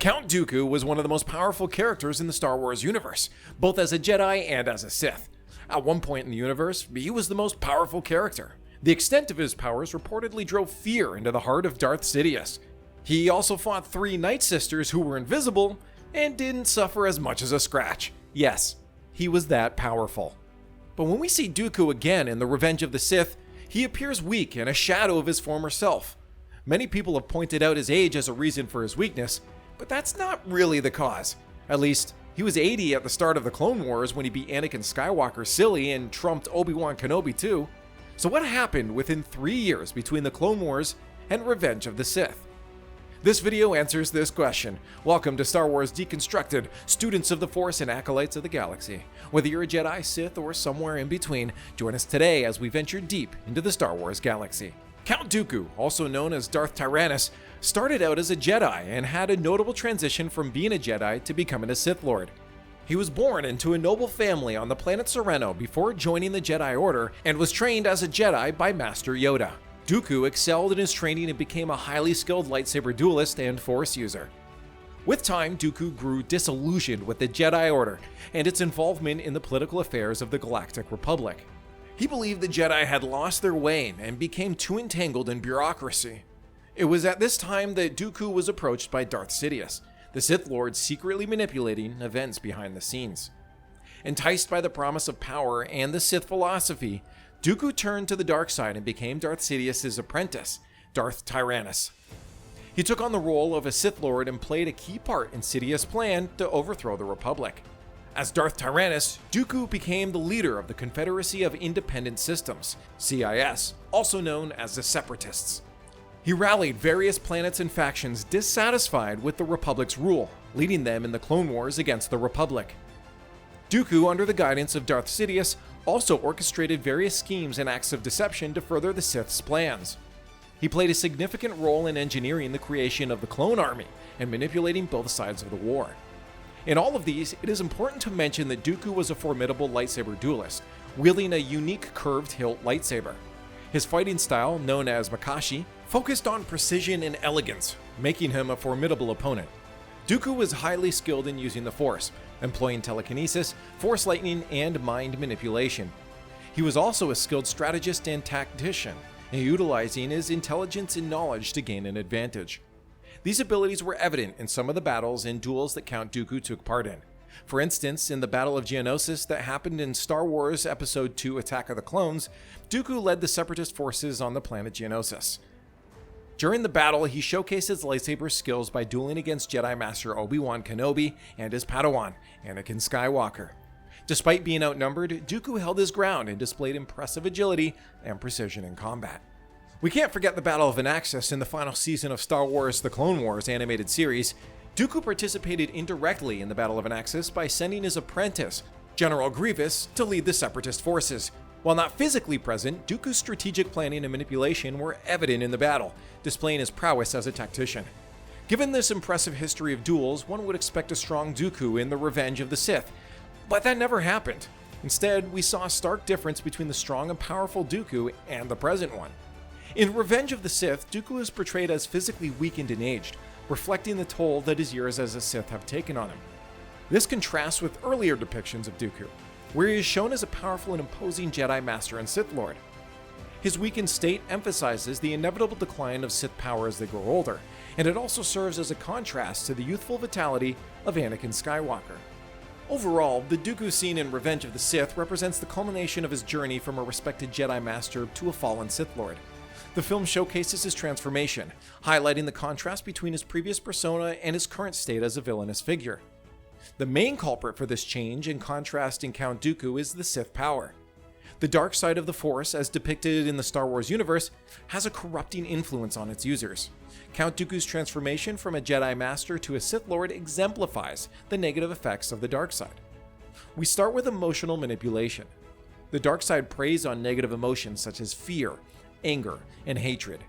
Count Dooku was one of the most powerful characters in the Star Wars universe, both as a Jedi and as a Sith. At one point in the universe, he was the most powerful character. The extent of his powers reportedly drove fear into the heart of Darth Sidious. He also fought 3 Night Sisters who were invisible and didn't suffer as much as a scratch. Yes, he was that powerful. But when we see Dooku again in The Revenge of the Sith, he appears weak and a shadow of his former self. Many people have pointed out his age as a reason for his weakness, but that's not really the cause. At least, he was 80 at the start of the Clone Wars when he beat Anakin Skywalker silly and trumped Obi-Wan Kenobi too. So what happened within 3 years between the Clone Wars and Revenge of the Sith? This video answers this question. Welcome to Star Wars Deconstructed, students of the Force and acolytes of the galaxy. Whether you're a Jedi, Sith, or somewhere in between, join us today as we venture deep into the Star Wars galaxy. Count Dooku, also known as Darth Tyrannus, started out as a Jedi and had a notable transition from being a Jedi to becoming a Sith Lord. He was born into a noble family on the planet Sereno before joining the Jedi Order and was trained as a Jedi by Master Yoda. Dooku excelled in his training and became a highly skilled lightsaber duelist and Force user. With time, Dooku grew disillusioned with the Jedi Order and its involvement in the political affairs of the Galactic Republic. He believed the Jedi had lost their way and became too entangled in bureaucracy. It was at this time that Dooku was approached by Darth Sidious, the Sith Lord secretly manipulating events behind the scenes. Enticed by the promise of power and the Sith philosophy, Dooku turned to the dark side and became Darth Sidious's apprentice, Darth Tyrannus. He took on the role of a Sith Lord and played a key part in Sidious' plan to overthrow the Republic. As Darth Tyrannus, Dooku became the leader of the Confederacy of Independent Systems, CIS, also known as the Separatists. He rallied various planets and factions dissatisfied with the Republic's rule, leading them in the Clone Wars against the Republic. Dooku, under the guidance of Darth Sidious, also orchestrated various schemes and acts of deception to further the Sith's plans. He played a significant role in engineering the creation of the Clone Army and manipulating both sides of the war. In all of these, it is important to mention that Dooku was a formidable lightsaber duelist, wielding a unique curved hilt lightsaber. His fighting style, known as Makashi, focused on precision and elegance, making him a formidable opponent. Dooku was highly skilled in using the Force, employing telekinesis, Force lightning, and mind manipulation. He was also a skilled strategist and tactician, utilizing his intelligence and knowledge to gain an advantage. These abilities were evident in some of the battles and duels that Count Dooku took part in. For instance, in the Battle of Geonosis that happened in Star Wars Episode II Attack of the Clones, Dooku led the Separatist forces on the planet Geonosis. During the battle, he showcased his lightsaber skills by dueling against Jedi Master Obi-Wan Kenobi and his Padawan, Anakin Skywalker. Despite being outnumbered, Dooku held his ground and displayed impressive agility and precision in combat. We can't forget the Battle of Anaxis in the final season of Star Wars The Clone Wars animated series. Dooku participated indirectly in the Battle of Anaxis by sending his apprentice, General Grievous, to lead the Separatist forces. While not physically present, Dooku's strategic planning and manipulation were evident in the battle, displaying his prowess as a tactician. Given this impressive history of duels, one would expect a strong Dooku in The Revenge of the Sith, but that never happened. Instead, we saw a stark difference between the strong and powerful Dooku and the present one. In Revenge of the Sith, Dooku is portrayed as physically weakened and aged, reflecting the toll that his years as a Sith have taken on him. This contrasts with earlier depictions of Dooku, where he is shown as a powerful and imposing Jedi Master and Sith Lord. His weakened state emphasizes the inevitable decline of Sith power as they grow older, and it also serves as a contrast to the youthful vitality of Anakin Skywalker. Overall, the Dooku scene in Revenge of the Sith represents the culmination of his journey from a respected Jedi Master to a fallen Sith Lord. The film showcases his transformation, highlighting the contrast between his previous persona and his current state as a villainous figure. The main culprit for this change and contrast in Count Dooku is the Sith power. The dark side of the Force, as depicted in the Star Wars universe, has a corrupting influence on its users. Count Dooku's transformation from a Jedi Master to a Sith Lord exemplifies the negative effects of the dark side. We start with emotional manipulation. The dark side preys on negative emotions such as fear, anger, and hatred.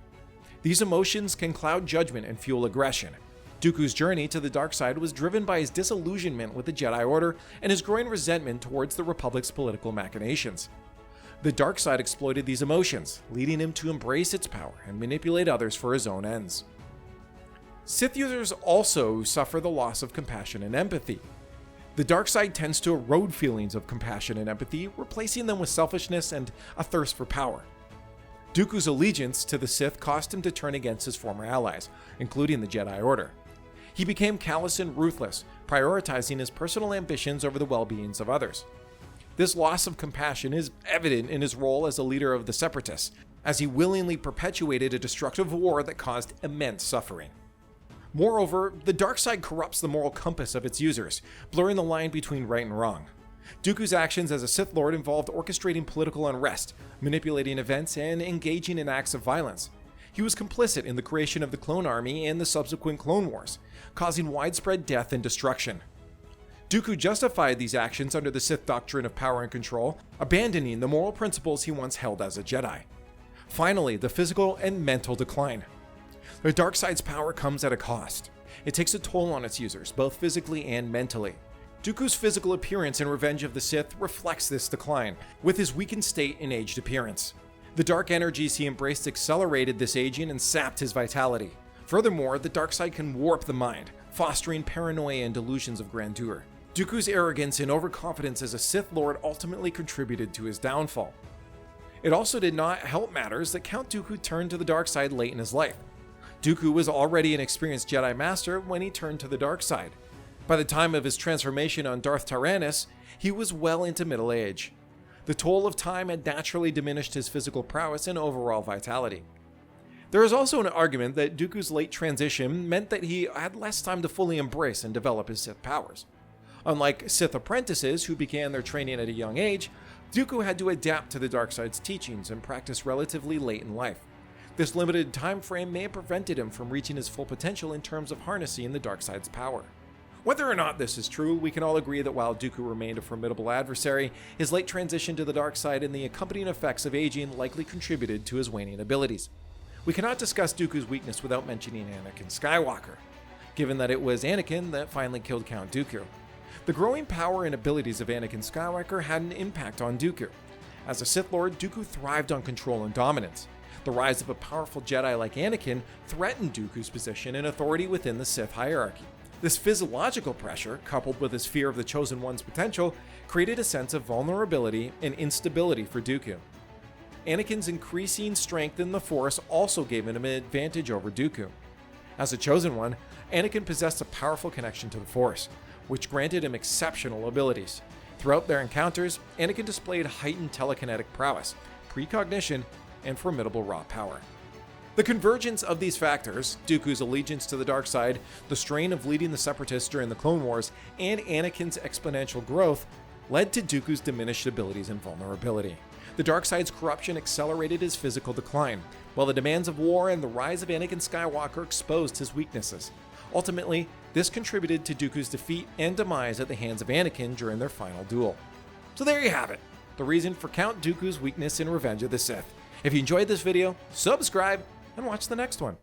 These emotions can cloud judgment and fuel aggression. Dooku's journey to the dark side was driven by his disillusionment with the Jedi Order and his growing resentment towards the Republic's political machinations. The dark side exploited these emotions, leading him to embrace its power and manipulate others for his own ends. Sith users also suffer the loss of compassion and empathy. The dark side tends to erode feelings of compassion and empathy, replacing them with selfishness and a thirst for power. Dooku's allegiance to the Sith caused him to turn against his former allies, including the Jedi Order. He became callous and ruthless, prioritizing his personal ambitions over the well-beings of others. This loss of compassion is evident in his role as a leader of the Separatists, as he willingly perpetuated a destructive war that caused immense suffering. Moreover, the dark side corrupts the moral compass of its users, blurring the line between right and wrong. Dooku's actions as a Sith Lord involved orchestrating political unrest, manipulating events, and engaging in acts of violence. He was complicit in the creation of the Clone Army and the subsequent Clone Wars, causing widespread death and destruction. Dooku justified these actions under the Sith doctrine of power and control, abandoning the moral principles he once held as a Jedi. Finally, the physical and mental decline. The dark side's power comes at a cost. It takes a toll on its users, both physically and mentally. Dooku's physical appearance in Revenge of the Sith reflects this decline, with his weakened state and aged appearance. The dark energies he embraced accelerated this aging and sapped his vitality. Furthermore, the dark side can warp the mind, fostering paranoia and delusions of grandeur. Dooku's arrogance and overconfidence as a Sith Lord ultimately contributed to his downfall. It also did not help matters that Count Dooku turned to the dark side late in his life. Dooku was already an experienced Jedi Master when he turned to the dark side. By the time of his transformation on Darth Tyrannus, he was well into middle age. The toll of time had naturally diminished his physical prowess and overall vitality. There is also an argument that Dooku's late transition meant that he had less time to fully embrace and develop his Sith powers. Unlike Sith apprentices who began their training at a young age, Dooku had to adapt to the dark side's teachings and practice relatively late in life. This limited time frame may have prevented him from reaching his full potential in terms of harnessing the dark side's power. Whether or not this is true, we can all agree that while Dooku remained a formidable adversary, his late transition to the dark side and the accompanying effects of aging likely contributed to his waning abilities. We cannot discuss Dooku's weakness without mentioning Anakin Skywalker, given that it was Anakin that finally killed Count Dooku. The growing power and abilities of Anakin Skywalker had an impact on Dooku. As a Sith Lord, Dooku thrived on control and dominance. The rise of a powerful Jedi like Anakin threatened Dooku's position and authority within the Sith hierarchy. This physiological pressure, coupled with his fear of the Chosen One's potential, created a sense of vulnerability and instability for Dooku. Anakin's increasing strength in the Force also gave him an advantage over Dooku. As a Chosen One, Anakin possessed a powerful connection to the Force, which granted him exceptional abilities. Throughout their encounters, Anakin displayed heightened telekinetic prowess, precognition, and formidable raw power. The convergence of these factors, Dooku's allegiance to the dark side, the strain of leading the Separatists during the Clone Wars, and Anakin's exponential growth, led to Dooku's diminished abilities and vulnerability. The dark side's corruption accelerated his physical decline, while the demands of war and the rise of Anakin Skywalker exposed his weaknesses. Ultimately, this contributed to Dooku's defeat and demise at the hands of Anakin during their final duel. So there you have it, the reason for Count Dooku's weakness in Revenge of the Sith. If you enjoyed this video, subscribe and watch the next one.